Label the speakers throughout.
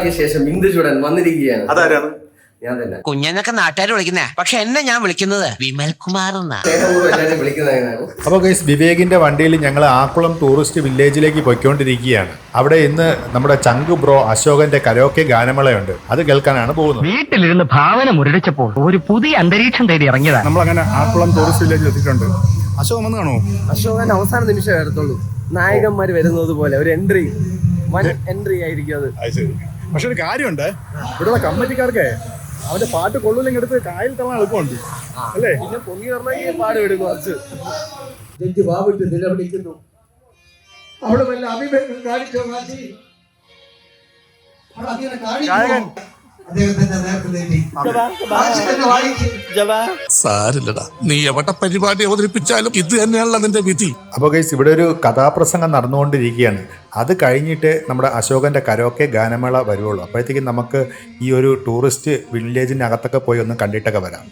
Speaker 1: നാളുകൾക്ക് ശേഷം ബിന്ദുചൂടൻ വന്നിരിക്കുകയാണ്.
Speaker 2: അതാരാണ്?
Speaker 1: ഞാൻ തന്നെ.
Speaker 3: കുഞ്ഞെന്നൊക്കെ നാട്ടുകാർ വിളിക്കുന്നേ, പക്ഷെ എന്നെ ഞാൻ വിളിക്കുന്നത് വിമൽ കുമാർ എന്നാ.
Speaker 4: അപ്പോൾ ഗൈസ്, വിവേകിന്റെ വണ്ടിയിൽ ഞങ്ങൾ ആക്കുളം ടൂറിസ്റ്റ് വില്ലേജിലേക്ക് പോയിക്കൊണ്ടിരിക്കുകയാണ്. അവിടെ ഇന്ന് നമ്മുടെ ചങ്കു ബ്രോ അശോകന്റെ കരോക്കെ ഗാനമേളയുണ്ട്. അത് കേൾക്കാനാണ് പോകുന്നത്.
Speaker 5: വീട്ടിലിരുന്ന് ഭാവന മുരടിച്ചപ്പോൾ ഒരു പുതിയ അന്തരീക്ഷം തേടി ഇറങ്ങിയതാണ്.
Speaker 4: നമ്മളങ്ങനെ ആക്കുളം ടൂറിസ്റ്റ് വില്ലേജിൽ എത്തിയിട്ടുണ്ട്. അശോകൻ വന്ന് കാണോ?
Speaker 1: അശോകൻ അവസാന നിമിഷം എടുത്തുള്ളൂ. നായകന്മാർ വരുന്നത് പോലെ ഒരു എൻട്രി, വൺ എൻട്രി ആയിരിക്കും അത്.
Speaker 4: പക്ഷെ ഒരു കാര്യമുണ്ട്, ഇവിടുള്ള കമ്മിറ്റിക്കാർക്ക് അവന്റെ പാട്ട് കൊള്ളൂല്ലെങ്കിൽ എടുത്ത് കായൽ തള്ളാൻ എളുപ്പമുണ്ട് അല്ലേ?
Speaker 1: പിന്നെ പൊങ്ങി പറഞ്ഞാൽ പാട് വിടും കുറച്ച്.
Speaker 6: ജഡ്ജി വാവിട്ട് നിലവിളിക്കുന്നു. അവിടെ വല്ല അഭിപ്രായം കാണിച്ചോ?
Speaker 7: സാരില്ലടാ, നീ എവിടെ പരിപാടി അവതരിപ്പിച്ചാലും ഇത് തന്നെയാണല്ലോ നിന്റെ വിധി.
Speaker 4: അപ്പോൾ ഗൈസ്, ഇവിടെ ഒരു കഥാപ്രസംഗം നടന്നുകൊണ്ടിരിക്കുകയാണ്. അത് കഴിഞ്ഞിട്ട് നമ്മുടെ അശോകന്റെ കരോക്കെ ഗാനമേള വരുവുള്ളൂ. അപ്പോഴത്തേക്കും നമുക്ക് ഈ ഒരു ടൂറിസ്റ്റ് വില്ലേജിനകത്തൊക്കെ പോയി ഒന്ന് കണ്ടിട്ടൊക്കെ വരാം.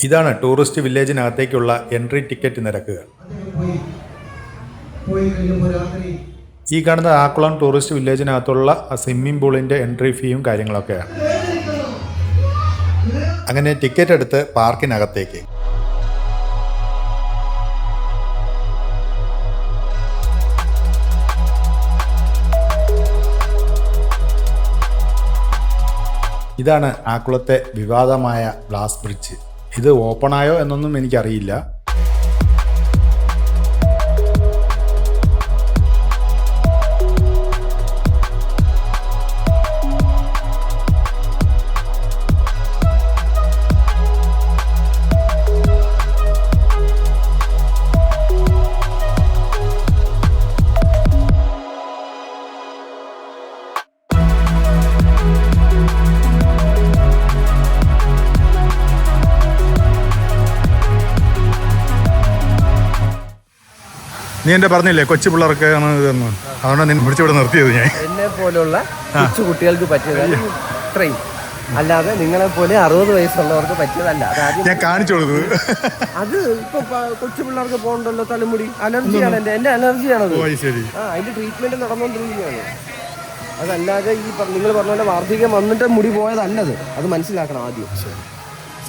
Speaker 4: ഇതാണ് ടൂറിസ്റ്റ് വില്ലേജിനകത്തേക്കുള്ള എൻട്രി ടിക്കറ്റ് നിരക്കുകൾ. ഈ കാണുന്ന ആക്കുളം ടൂറിസ്റ്റ് വില്ലേജിനകത്തുള്ള സ്വിമ്മിംഗ് പൂളിൻ്റെ എൻട്രി ഫീയും കാര്യങ്ങളൊക്കെയാണ്. അങ്ങനെ ടിക്കറ്റ് എടുത്ത് പാർക്കിനകത്തേക്ക്. ഇതാണ് ആക്കുളത്തെ വിവാദമായ ഗ്ലാസ് ബ്രിഡ്ജ്. ഇത് ഓപ്പണായോ എന്നൊന്നും എനിക്കറിയില്ല. നീ എന്റെ പറഞ്ഞില്ലേ കൊച്ചു പിള്ളേർക്കാണ് ഇതെന്ന്, അതുകൊണ്ട് നിന്നെ പിടിച്ചിവിടെ നിർത്തിയത് ഞാൻ.
Speaker 1: എന്നെ പോലുള്ള കൊച്ചു കുട്ടികൾക്ക് പറ്റിയതല്ല ട്രെയിൻ, അല്ലാതെ നിങ്ങളെ പോലെ 60 വയസ്സുള്ളവർക്ക് പറ്റിയതല്ല.
Speaker 4: ഞാൻ കാണിച്ചു കൊടുത്തത്.
Speaker 1: അത് ഇപ്പൊ കൊച്ചു പിള്ളേർക്ക് പോകണ്ടല്ലോ, തലമുടി അലർജിയാണ്. എന്റെ അലർജിയാണത്. അതിന്റെ ട്രീറ്റ്മെന്റ് നടന്നുകൊണ്ടിരിക്കുകയാണ്. അതല്ലാതെ ഈ നിങ്ങൾ പറഞ്ഞ പോലെ വാർദ്ധക്യം വന്നിട്ട് മുടി പോയതല്ലത്. അത് മനസ്സിലാക്കണം ആദ്യം.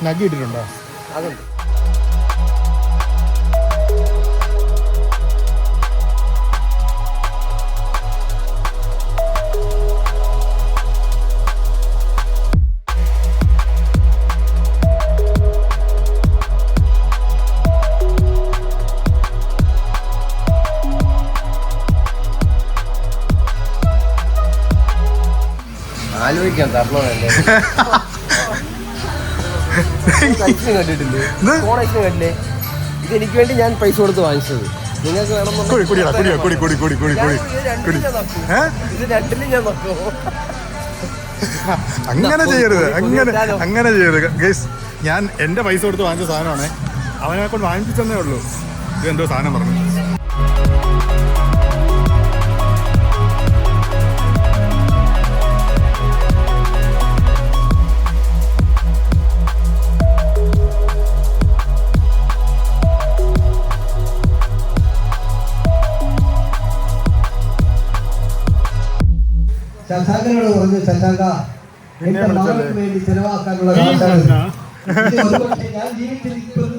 Speaker 4: സ്നഗ് ഇട്ടിട്ടുണ്ടോ?
Speaker 1: അതുണ്ട്. ആലോചിക്കാം തരണമല്ലേ. കണ്ടിട്ടില്ലേ? കണ്ടില്ലേ? ഇത് എനിക്ക് വേണ്ടി ഞാൻ പൈസ കൊടുത്ത് വാങ്ങിച്ചത്. നിങ്ങൾക്ക് ഇത് രണ്ടിലും ഞാൻ നോക്കുമോ?
Speaker 4: അങ്ങനെ ചെയ്യരുത്, അങ്ങനെ ചെയ്യരുത് ഗൈസ്. ഞാൻ എന്റെ പൈസ കൊടുത്ത് വാങ്ങിച്ച സാധനമാണ്. അവനെ കൊണ്ട് വാങ്ങിപ്പിച്ചെന്നേ ഉള്ളൂ. ഇതെന്തോ സാധനം പറഞ്ഞു.
Speaker 6: ശശാങ്കനോട് പറഞ്ഞു, ശശാങ്ക എന്റെ മകൾക്ക് വേണ്ടി ചെലവാക്കാനുള്ള കാശാണ്. ഞാൻ ജീവിച്ചിരിക്കുന്നത്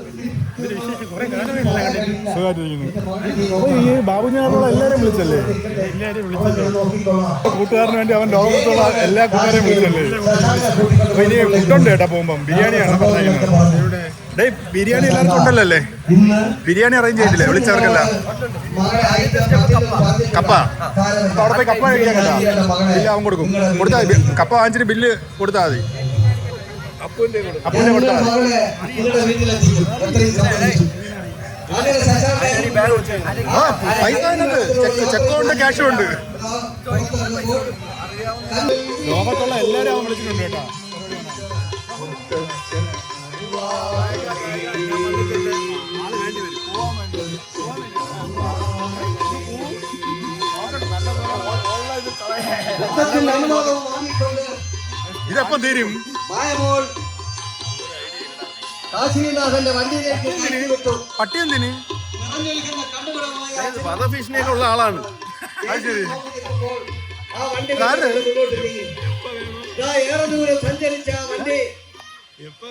Speaker 4: ബാബുഞ്ഞാറുള്ള എല്ലാവരും വിളിച്ചല്ലേ? കൂട്ടുകാരന് വേണ്ടി അവൻ ലോകത്തുള്ള എല്ലാ കൂട്ടുകാരെയും വിളിച്ചല്ലേ? അപ്പൊ ഇനി ഫുഡുണ്ട് കേട്ടാ പോകുമ്പം. ബിരിയാണിയാണ് പറഞ്ഞിരിക്കുന്നത്. ഡേ, ബിരിയാണി എല്ലാവർക്കും ഉണ്ടല്ലോ അല്ലേ? ബിരിയാണി അറേഞ്ച് ചെയ്തില്ലേ വിളിച്ചവർക്കല്ല? കപ്പ അവിടെ പോയി കപ്പ കഴിക്കാൻ കേട്ടാ. ബില്ല് അവൻ കൊടുക്കും. കൊടുത്താൽ കപ്പ വാങ്ങിച്ചിട്ട് ബില്ല് കൊടുത്താൽ മതി. അപ്പൂന്റെ കൊടുത്താൽ മതി. ആ പൈസ ചെക്കുണ്ട്, ക്യാഷും ഉണ്ട്. ലോകത്തുള്ള എല്ലാവരും അവൻ വിളിച്ചിട്ടുണ്ട് കേട്ടോ. ഇതെപ്പം തീരും? പട്ടി എന്തിന്? വധഭീഷണിയൊക്കെ ഉള്ള ആളാണ്. അത് ശരി.
Speaker 6: ആ വണ്ടി മുന്നോട്ട് നീങ്ങി. ഏറെ ദൂരം സഞ്ചരിച്ച ആ വണ്ടി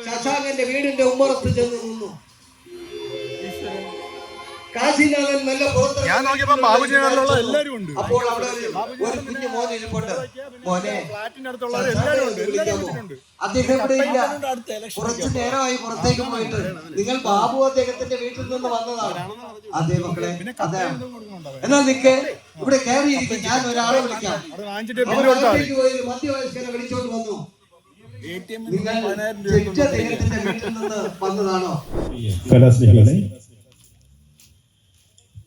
Speaker 6: ശശാങ്കന്റെ വീടിന്റെ ഉമ്മറത്ത് ചെന്ന് നിന്നു. കാശിനാഥൻ നല്ല പുറത്ത്.
Speaker 4: ഞാൻ നോക്കിയപ്പോ ബാബുജി നഗറിലുള്ള എല്ലാരും ഉണ്ട്.
Speaker 6: അപ്പോൾ അവിടെ ഒരു കുഞ്ഞു മോൻ ഇരിപ്പുണ്ട്. മോനെ
Speaker 4: ഫ്ലാറ്റിനടുത്തുള്ള എല്ലാരും ഉണ്ട്.
Speaker 6: അദ്ദേഹം ഇവിടെ ഇല്ല. കുറച്ചു നേരമായി പുറത്തേക്ക് പോയിട്ട്. നിങ്ങൾ ബാബു അദ്ദേഹത്തിന്റെ വീട്ടിൽ നിന്ന് വന്നതാണ്. അതേ മക്കളെ, അതെ. എന്നാൽ നിക്ക് ഇവിടെ കയറിയിരിക്കും. ഞാൻ ഒരാളെ വിളിക്കാം. മധ്യവയസ്കനെ വിളിച്ചോണ്ട് വന്നു. നിങ്ങൾ ജഡ്ജ് അദ്ദേഹത്തിന്റെ വീട്ടിൽ നിന്ന് വന്നതാണോ?
Speaker 2: കലാസ്നേഹികളെ,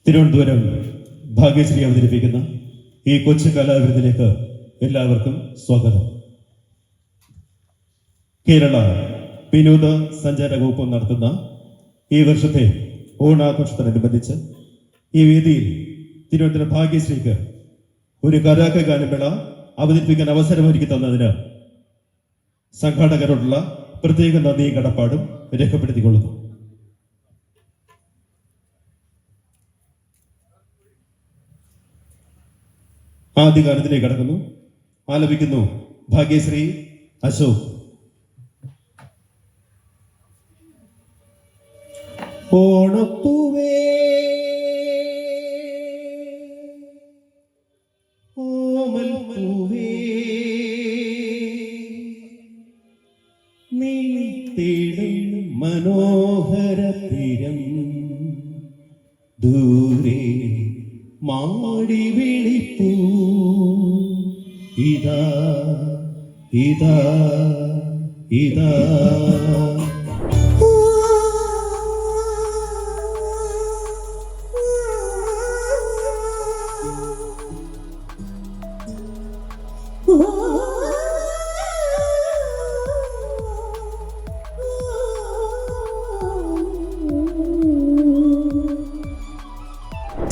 Speaker 2: തിരുവനന്തപുരം ഭാഗ്യശ്രീ അവതരിപ്പിക്കുന്ന ഈ കൊച്ചു കലാവിരുന്നിലേക്ക് എല്ലാവർക്കും സ്വാഗതം. കേരള വിനോദ സഞ്ചാര വകുപ്പ് നടത്തുന്ന ഈ വർഷത്തെ ഓണാഘോഷത്തോടനുബന്ധിച്ച് ഈ വേദിയിൽ തിരുവനന്തപുരം ഭാഗ്യശ്രീക്ക് ഒരു കരാക്ക ഗാനമേള അവതരിപ്പിക്കാൻ അവസരമൊരുക്കി തന്നതിന് സംഘാടകരോടുള്ള പ്രത്യേക നന്ദിയും കടപ്പാടും രേഖപ്പെടുത്തിക്കൊള്ളുന്നു. ആദ്യ ഗാനത്തിലേക്ക് കടക്കുന്നു. ആലപിക്കുന്നു ഭാഗ്യശ്രീ അശോക്. ഓണപ്പൂവേ ഓമൽ പൂവേ നീ തേടും മനോഹര തീരം ദൂരെ മാടി വിളിപ്പൂ ഇതാ ഇതാ ഇതാ.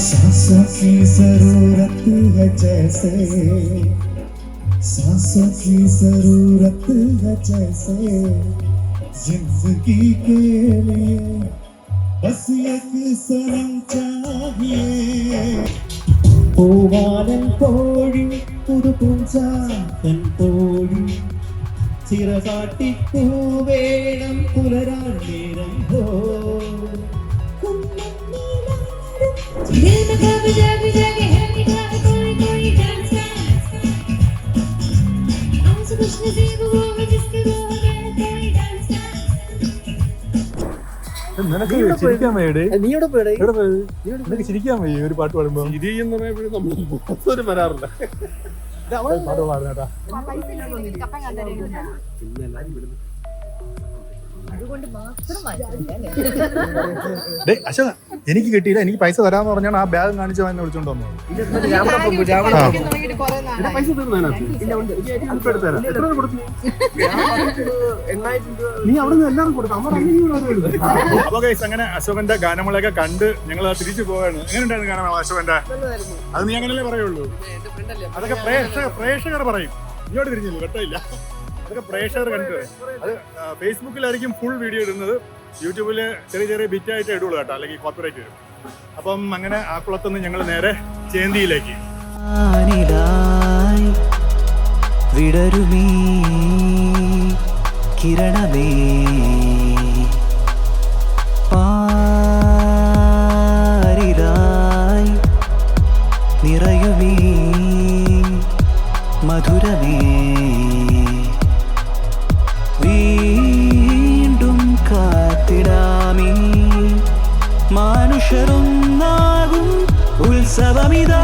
Speaker 2: सांसों की जरूरत है जैसे, सांसों की जरूरत है जैसे, जिंदगी के लिए बस एक सनम चाहिए. പൂവാലൻ കോഴി പുതുപൂഞ്ചാത്തൻ കോഴി ചിറകാട്ടിപ്പൂവേണം പുലരാൻ നേരം ഹോ.
Speaker 4: നിനക്ക് ചിരിക്കാൻ വയ്യടേ?
Speaker 1: നീ ഇവിടെ പോയടേ?
Speaker 4: നിനക്ക് ചിരിക്കാൻ വയ്യ ഒരു പാട്ട് പാടുമ്പോ?
Speaker 1: ചിരി എന്ന് പറയുമ്പോഴും നമ്മൾ വരാറില്ല.
Speaker 4: പാട്ട് പാടുന്നേട്ടാ. അശോക, എനിക്ക് കിട്ടിയില്ല. എനിക്ക് പൈസ തരാന്ന് പറഞ്ഞാണ് ആ ബാഗ് കാണിച്ചോ എന്നെ വിളിച്ചോണ്ട് വന്നത്.
Speaker 1: നീ അവിടെ നിന്ന് എല്ലാവരും കൊടുത്തു.
Speaker 4: അപ്പൊ ഗൈസ്, അങ്ങനെ അശോകന്റെ ഗാനമേളയൊക്കെ കണ്ട് ഞങ്ങൾ തിരിച്ചു പോവാണ്. എങ്ങനെ ഉണ്ടായിരുന്നു ഗാനമേള അശോകന്റെ? അത് നീ അങ്ങനെയല്ലേ പറയുള്ളൂ. അതൊക്കെ പ്രേക്ഷകർ പറയും. ഇങ്ങോട്ട് തിരിഞ്ഞില്ല, വെട്ടമില്ല. അതൊക്കെ പ്രേക്ഷകർ കണ്ടു. അത് ഫേസ്ബുക്കിലായിരിക്കും ഫുൾ വീഡിയോ ഇടുന്നത്. യൂട്യൂബില് ചെറിയ ചെറിയ ബിറ്റായിട്ട് ഇടുള്ളൂ കേട്ടോ, അല്ലെങ്കിൽ കോപ്പിറൈറ്റ് വരും. അപ്പം അങ്ങനെ ആ കുളത്തുനിന്ന് ഞങ്ങൾ നേരെ ചേന്തിയിലേക്ക്.
Speaker 8: വിടരുമീ കിരണമേ പാരിലായി നിറയുമീ മധുരമേ വീണ്ടും കാത്തിടാമീ മാനുഷരൊന്നാകും ഉത്സവമിതാ.